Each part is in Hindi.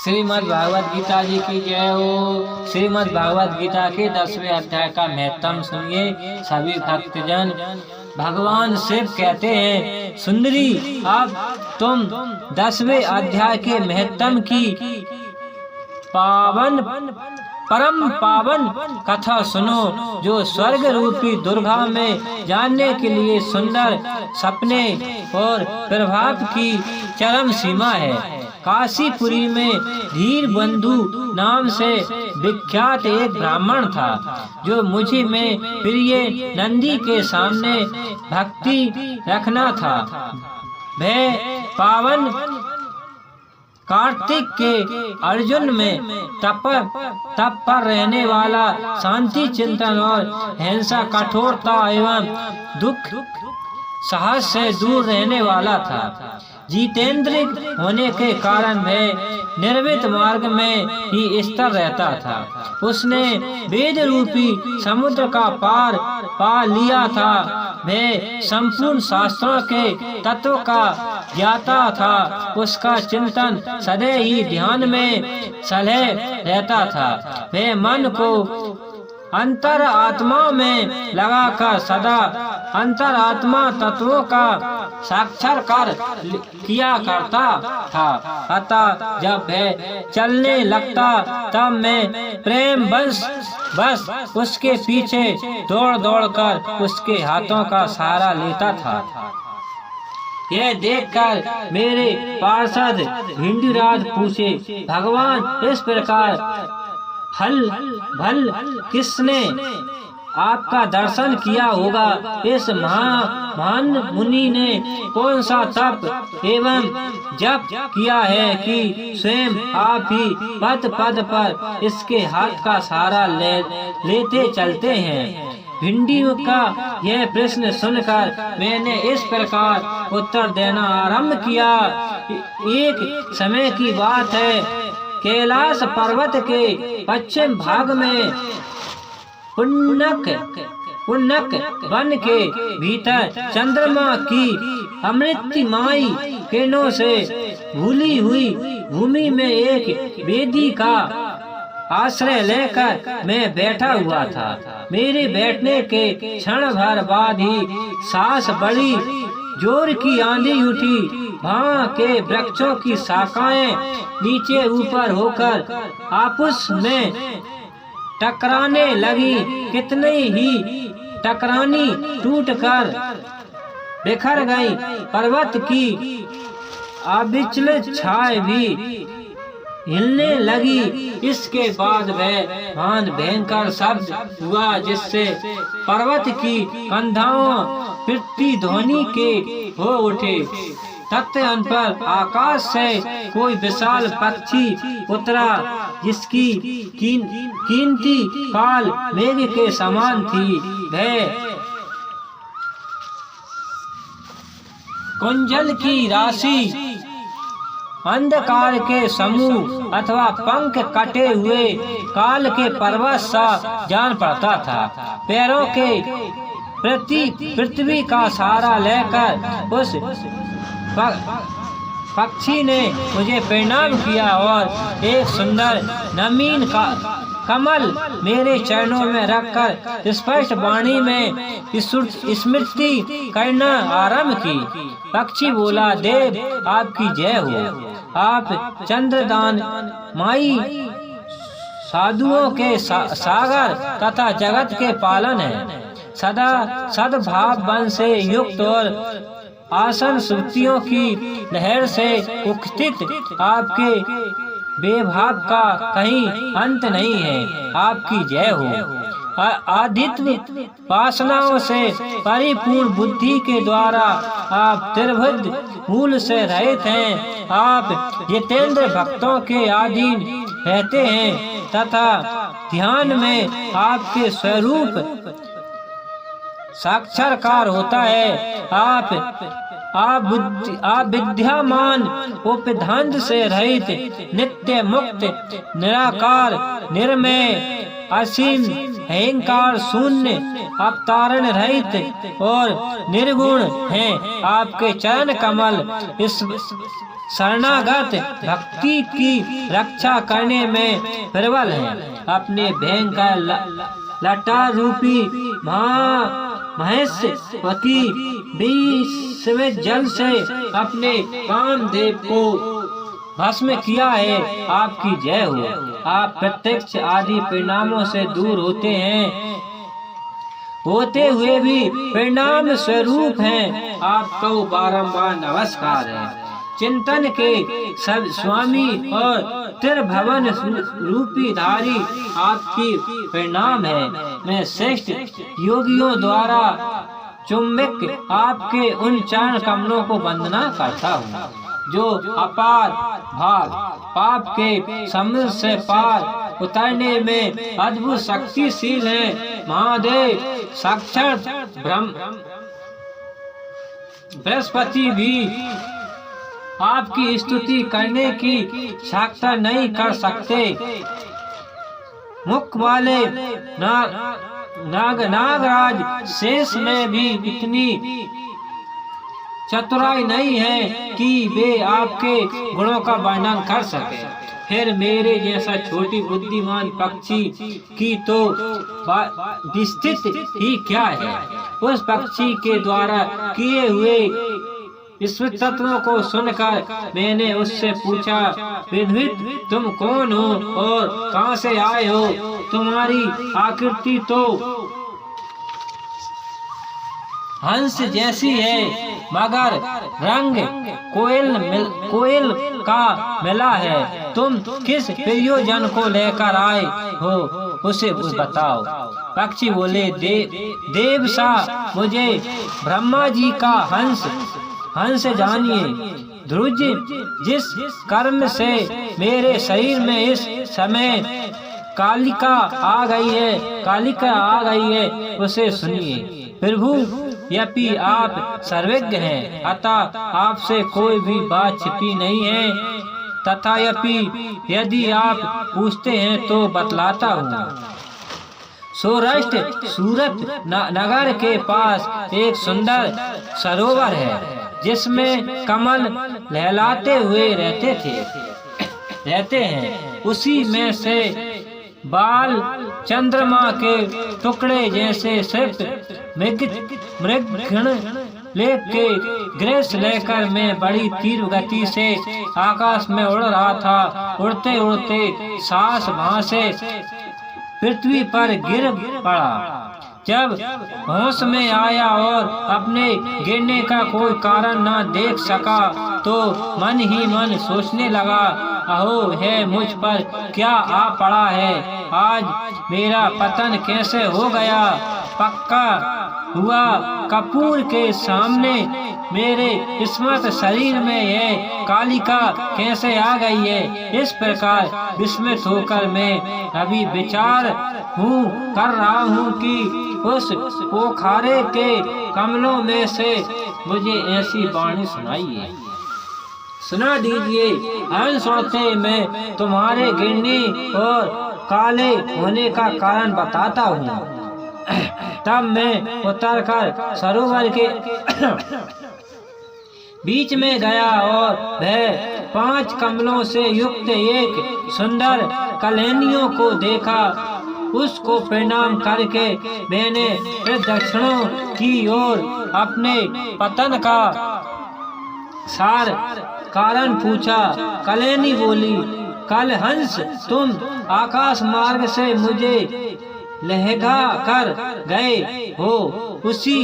श्रीमद् भागवत गीता जी की जय हो। श्रीमद् भागवत गीता के 10वें अध्याय का महत्म सुनिए सभी भक्तजन। भगवान शिव कहते हैं, सुंदरी अब तुम 10वें अध्याय के महत्म की परम पावन कथा सुनो, जो स्वर्ग रूपी दुर्गा में जानने के लिए सुंदर सपने और प्रभाव की चरम सीमा है। काशीपुरी में धीर बंधु नाम से विख्यात एक ब्राह्मण था, जो मुझे में प्रिय नंदी के सामने भक्ति रखना था। वह पावन कार्तिक के अर्जुन में तप पर रहने वाला, शांति चिंतन और हिंसा कठोरता एवं दुख साहस से दूर रहने वाला था। जितेंद्रिय होने के कारण वह निर्वित मार्ग में ही स्थिर रहता था। उसने वेद रूपी समुद्र का पार पा लिया था। वह संपूर्ण शास्त्रों के तत्व का ज्ञाता था। उसका चिंतन सदैव ही ध्यान में सलह रहता था। वह मन को अंतर आत्मा में लगाकर सदा अंतर आत्मा तत्वों का साक्षात्कार किया करता था। अतः जब वह चलने लगता तब मैं प्रेम बस उसके पीछे दौड़ दौड़ कर उसके हाथों का सहारा लेता था। यह देखकर मेरे पार्षद भिंडीराज पूछे, भगवान इस प्रकार भल किसने आपका दर्शन किया होगा? इस महान मुनि ने कौन सा तप एवं जप किया है कि स्वयं आप ही पद पद पर इसके हाथ का सहारा लेते चलते हैं? भिंडी का यह प्रश्न सुनकर मैंने इस प्रकार उत्तर देना आरंभ किया। एक समय की बात है, कैलाश पर्वत के पश्चिम भाग में पुन्नक वन के भीतर चंद्रमा की अमृतमयी किरणों से भूली हुई भूमि में एक वेदी का आश्रय लेकर मैं बैठा हुआ था। मेरे बैठने के क्षण भर बाद ही सांस बड़ी जोर की आंधी उठी। वहाँ के वृक्षों की शाखाएं नीचे ऊपर होकर आपस में टकराने लगी। कितने ही टकरानी टूटकर बिखर गई। पर्वत की अविचलित छाया भी हिलने लगी। इसके बाद वह महान भयंकर शब्द हुआ, जिससे पर्वत की कंधाओं पृथ्वी ध्वनि के हो उठे। तत्क्षण पर आकाश से कोई विशाल पक्षी उतरा, जिसकी कीमती पाल मेघ के समान थी। वह कुंजल की राशि, अंधकार के समूह अथवा पंख कटे हुए काल के पर्वत सा जान पड़ता था। पैरों के पृथ्वी का सहारा लेकर उस पक्षी ने मुझे प्रणाम किया और एक सुंदर नवीन कमल मेरे चरणों में रखकर स्पष्ट वाणी में स्मृति करना आरंभ की। पक्षी बोला, देव आपकी जय हो। आप चंद्रदान माई, साधुओं के सागर तथा जगत के पालन है। सदा सद्भाव बन से युक्त और आसन सुक्तियों की लहर से उखित आपके बेभाव का कहीं अंत नहीं है। आपकी जय हो। आदित्य वासनाओं से परिपूर्ण बुद्धि के द्वारा आप त्रिभुज मूल से रहित हैं। आप जितेंद्र भक्तों के अधीन रहते हैं तथा ध्यान में आपके स्वरूप साक्षात्कार होता है। आप विद्यामान उपधांत से रहित, नित्य मुक्त, निराकार, निर्मय, असीम अहंकार शून्य अवतारण रहित और निर्गुण हैं। आपके चरण कमल इस शरणागत भक्ति की रक्षा करने में प्रबल है। अपने भयंकर लटा रूपी महेशवती विष जल से अपने कामदेव को भस्म किया है। आपकी जय हो। आप प्रत्यक्ष आदि परिणामों से दूर होते हुए भी परिणाम स्वरूप हैं। आपको बारंबार नमस्कार है। चिंतन के सब स्वामी और त्रिभुवन रूपी धारी आपकी परिणाम है। मैं श्रेष्ठ योगियों द्वारा चुंबक आपके उन चरण कमलों को वंदना करता हूँ जो अपार भाग पाप के समुद्र से पार उतरने में अद्भुत शक्तिशील है। महादेव साक्षात बृहस्पति भी आपकी स्तुति करने की साक्षात नहीं कर सकते। मुख वाले नागराज शेष में भी इतनी चतुराई नहीं है कि वे आपके गुणों का वर्णन कर सके। फिर मेरे जैसा छोटी बुद्धिमान पक्षी की तो विस्तृत ही क्या है। उस पक्षी के द्वारा किए हुए इस तत्वों को सुनकर मैंने उससे पूछा, विद्वित तुम कौन हो और कहां से आए हो? तुम्हारी आकृति तो हंस जैसी है मगर रंग कोयल का मिला है। तुम किस प्रयोजन को लेकर आए हो उसे बताओ। पक्षी बोले, देव सा मुझे ब्रह्मा जी का हंस जानिए। ध्रुज जिस कर्म से मेरे शरीर में इस समय कालिका आ गई है उसे सुनिए। प्रभु यपि आप सर्वज्ञ हैं अतः आपसे कोई भी बात छिपी नहीं है। तथापि यदि आप पूछते हैं तो बतलाता हूँ। सौराष्ट्र सूरत नगर के पास एक सुंदर सरोवर है जिसमें कमल लहलाते हुए रहते हैं। उसी में से बाल चंद्रमा के टुकड़े जैसे सिर्फ मृगण लेके ग्रेस लेकर मैं बड़ी तीव्र गति से आकाश में उड़ रहा था। उड़ते उड़ते सांस भांसे पृथ्वी पर गिर पड़ा। जब होश में आया और अपने गिरने का कोई कारण न देख सका तो मन ही मन सोचने लगा, अहो है मुझ पर क्या आ पड़ा है। आज मेरा पतन कैसे हो गया। पक्का हुआ कपूर के सामने मेरे स्मृत शरीर में यह कालिका कैसे आ गई है। इस प्रकार विस्मित होकर मैं अभी विचार कर रहा हूँ कि उस पोखरे के कमलों में से मुझे ऐसी वाणी सुना दीजिए। हंस उड़ते मैं तुम्हारे गिरने और काले होने का कारण बताता हूँ। तब मैं उतरकर सरोवर के बीच में गया और वह 5 कमलों से युक्त एक सुंदर कलैनियों को देखा। उसको प्रणाम करके मैंने प्रदक्षिणों की ओर अपने पतन का सार कारण पूछा। कलैनी बोली, कल हंस तुम आकाश मार्ग से मुझे लहगा कर गए हो। उसी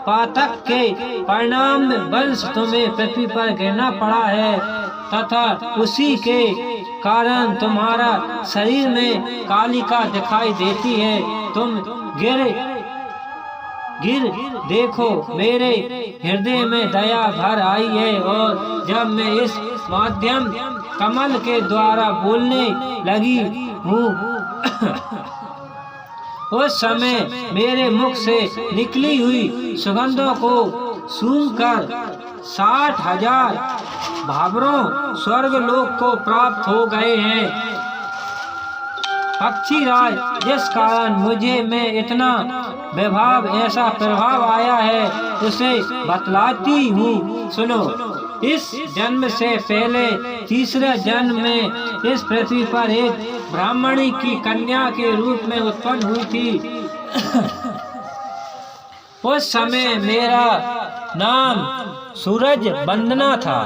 पातक के परिणाम वंश तुम्हें पृथ्वी पर गिरना पड़ा है तथा उसी के कारण तुम्हारा शरीर में कालिका दिखाई देती है। तुम गिर देखो, मेरे हृदय में दया भर आई है और जब मैं इस माध्यम कमल के द्वारा बोलने लगी हूँ उस समय मेरे मुख से निकली हुई सुगंधों को सूंघकर 60,000 भावरों स्वर्ग लोक को प्राप्त हो गए हैं। पक्षीराज, जिस कारण मुझे में इतना वैभव, ऐसा प्रभाव आया है, उसे बतलाती हूँ, सुनो। इस जन्म से पहले तीसरे जन्म में इस पृथ्वी पर एक ब्राह्मणी की कन्या के रूप में उत्पन्न हुई थी। उस समय मेरा नाम सूरज वंदना था।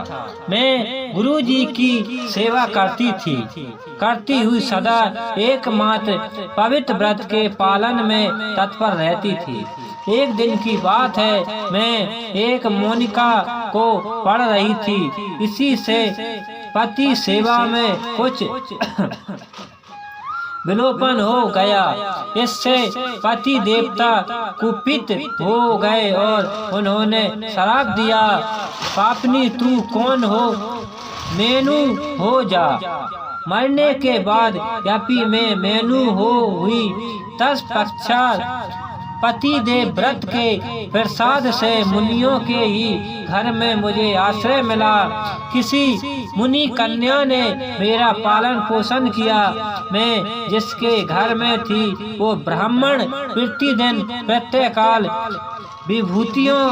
मैं गुरु जी की सेवा करती हुई सदा एकमात्र पवित्र व्रत के पालन में तत्पर रहती थी। एक दिन की बात है, मैं एक मोनिका को पढ़ रही थी। इसी से पति सेवा में कुछ विलोपन हो गया। इससे पति देवता कुपित हो गए और उन्होंने श्राप दिया, पापनी तू कौन हो, मेनू हो जा। मरने के बाद यपि मैं मेनू हो हुई। तत्पश्चात पति देव व्रत के प्रसाद से मुनियों के ही घर में मुझे आश्रय मिला। किसी मुनि कन्या ने मेरा पालन पोषण किया। मैं जिसके घर में थी वो ब्राह्मण प्रतिदिन प्रत्येकाल विभूतियों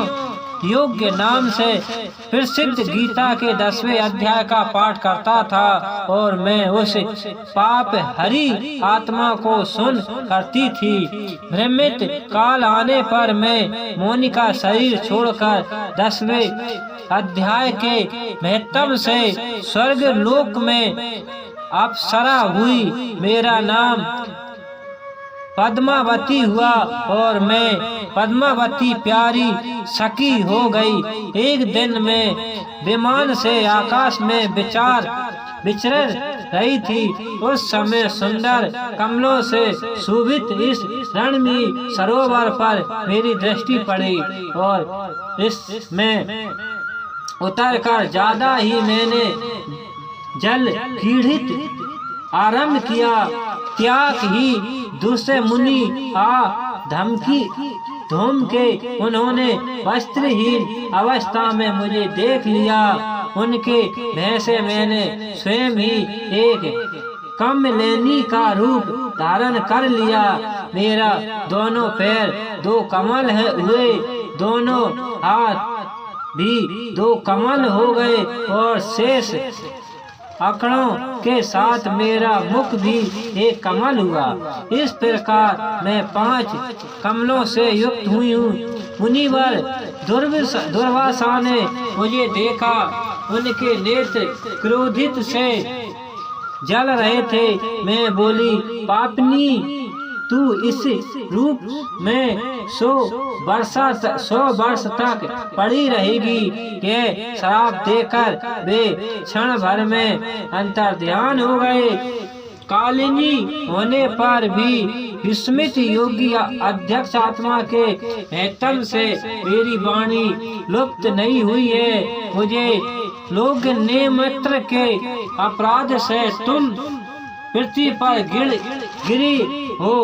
योग्य नाम से प्रसिद्ध गीता के 10वें अध्याय का पाठ करता था और मैं उस पाप हरी आत्मा को सुन करती थी। भ्रमित काल आने पर मैं मोनिका शरीर छोड़कर 10वें अध्याय के महत्व से स्वर्ग लोक में अप्सरा हुई। मेरा नाम पद्मावती हुआ और मैं पद्मावती प्यारी सखी हो गई। एक दिन मैं विमान से आकाश में विचर रही थी। उस समय सुंदर कमलों से शोभित इस रणमी सरोवर पर मेरी दृष्टि पड़ी और इसमें उतरकर ज्यादा ही मैंने जल क्रीड़ित आरंभ किया। त्याग ही दूसरे मुनि धूम के उन्होंने वस्त्रहीन अवस्था में मुझे देख लिया। उनके भय से मैंने स्वयं ही एक कमलिनी का रूप धारण कर लिया। मेरा दोनों पैर 2 कमल हुए, दोनों हाथ भी 2 कमल हो गए और शेष आंकड़ों के साथ मेरा मुख भी एक कमल हुआ। इस प्रकार मैं 5 कमलों से युक्त हुई हूँ। मुनिवर दुर्वासा ने मुझे देखा। उनके नेत्र क्रोधित से जल रहे थे। मैं बोली, पापनी तू इस रूप में 100 वर्ष तक पड़ी रहेगी। यह श्राप देकर वे क्षण भर में अंतर्ध्यान हो गए। कालिनी होने पर भी विस्मित योगी अध्यक्ष आत्मा के हेतम से मेरी वाणी लुप्त नहीं हुई है। मुझे लोग नेमित्र के अपराध से तुम पृथ्वी पर गिरी हो।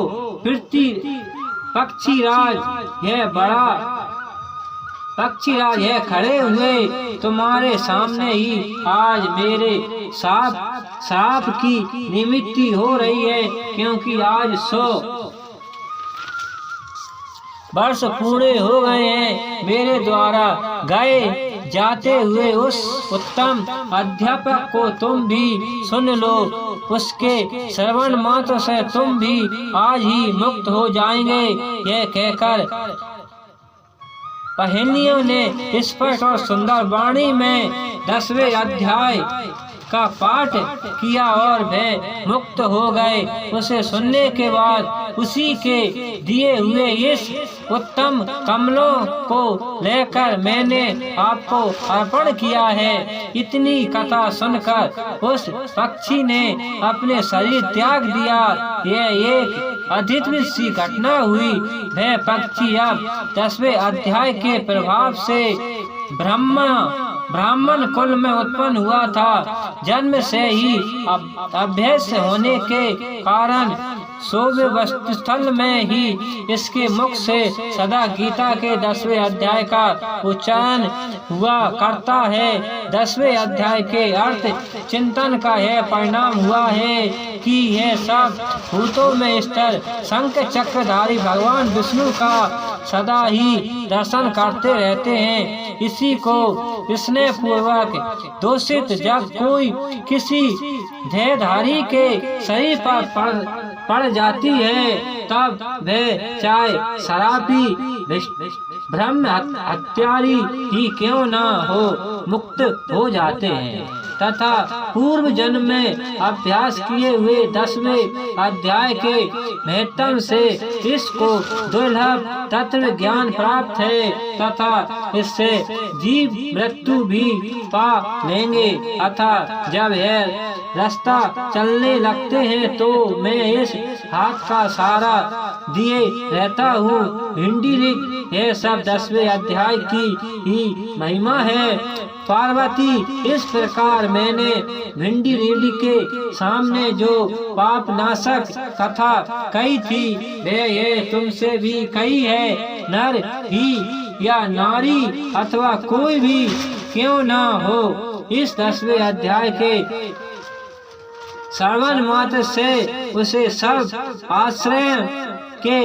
पक्षीराज यह खड़े हुए तुम्हारे सामने ही आज मेरे श्राप की निमित्ति हो रही है, क्योंकि आज 100 वर्ष पूरे हो गए हैं। मेरे द्वारा गाए जाते हुए उस उत्तम अध्यापक को तुम भी सुन लो। उसके श्रवण मात्र से तुम भी आज ही मुक्त हो जाएंगे। यह कहकर पहनियों ने स्पष्ट और सुंदर वाणी में 10वें अध्याय का पाठ किया और वे मुक्त हो गए। उसे सुनने के बाद उसी के दिए हुए इस उत्तम कमलों को लेकर मैंने आपको अर्पण किया है। इतनी कथा सुनकर उस पक्षी ने अपने शरीर त्याग दिया। यह एक अद्भुत सी घटना हुई। वह पक्षी अब 10वें अध्याय के प्रभाव से ब्राह्मण कुल में उत्पन्न हुआ था। जन्म से ही अभ्यस्त होने के कारण सोवे वस्तुस्थल में ही इसके मुख से सदा गीता के 10वें अध्याय का उच्चारण हुआ करता है। 10वें अध्याय के अर्थ चिंतन का यह परिणाम हुआ है कि यह सब भूतों में स्थिर शंख चक्रधारी भगवान विष्णु का सदा ही दर्शन करते रहते हैं। इसी को स्नेह पूर्वक दूषित जब कोई किसी देहधारी के शरीर पर पड़ जाती है तब वह चाहे शराबी ब्रह्म हत्यारी ही क्यों न हो मुक्त हो जाते हैं तथा पूर्व जन्म में अभ्यास किए हुए 10वें अध्याय के महत्व से इसको दुर्लभ तत्व ज्ञान प्राप्त है तथा इससे जीव मृत्यु भी पा लेंगे। अतः जब यह रास्ता चलने लगते हैं तो मैं इस हाथ का सहारा दिए रहता हूँ। भिंडी ऋग यह सब 10वें अध्याय की ही महिमा है। पार्वती इस प्रकार मैंने भिंडी रेड्डी के सामने जो पाप नाशक कथा कही थी वह ये तुमसे भी कही है। नर ही या नारी अथवा कोई भी क्यों न हो इस 10वें अध्याय के श्रवण मात्र से उसे सब आश्रय के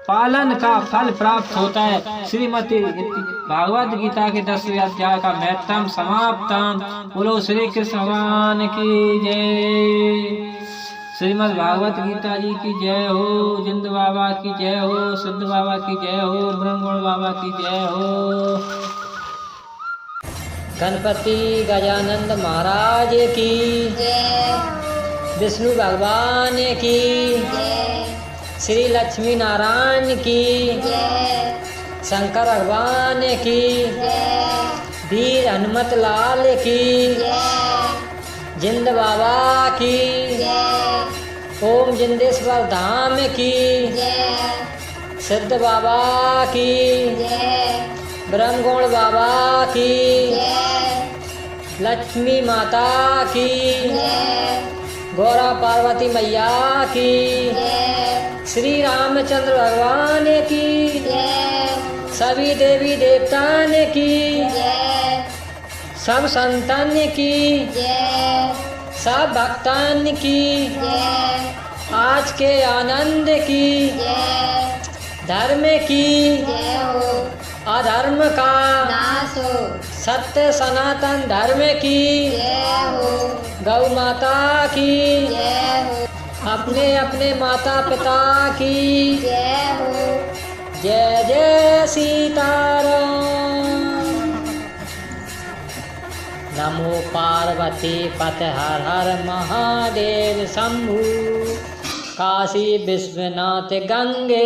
पालन का फल प्राप्त होता है। श्रीमती भागवत गीता के 10वें अध्याय का महत्तम समाप्तम। बोलो श्री कृष्ण भगवान की जय। श्रीमद् भागवत गीता जी की जय हो। जिंद बाबा की जय हो। सिद्ध बाबा की जय हो। ब्रह्मगुण बाबा की जय हो। गणपति गजानंद महाराज की जय। विष्णु भगवान की जय। श्री लक्ष्मी नारायण की जय। शंकर भगवान की जय। वीर हनुमत लाल की जय। जिंद बाबा की जय। ओम जिंदेश्वर धाम की जय। सिद्ध बाबा की जय। ब्रह्मगुण बाबा की जय। लक्ष्मी माता की जय। गौरा पार्वती मैया की जय। श्री रामचंद्र भगवान की जय। सभी देवी देवतान की जय। सब संतान की जय। सब भक्तान की जय। आज के आनंद की जय। धर्म की जय हो। अधर्म का नाश हो। सत्य सनातन धर्म की जय हो। गौ माता की जय हो। अपने अपने माता पिता की जय हो। जय जय सीताराम। नमो पार्वती पते हर हर महादेव शंभु। काशी विश्वनाथ गंगे।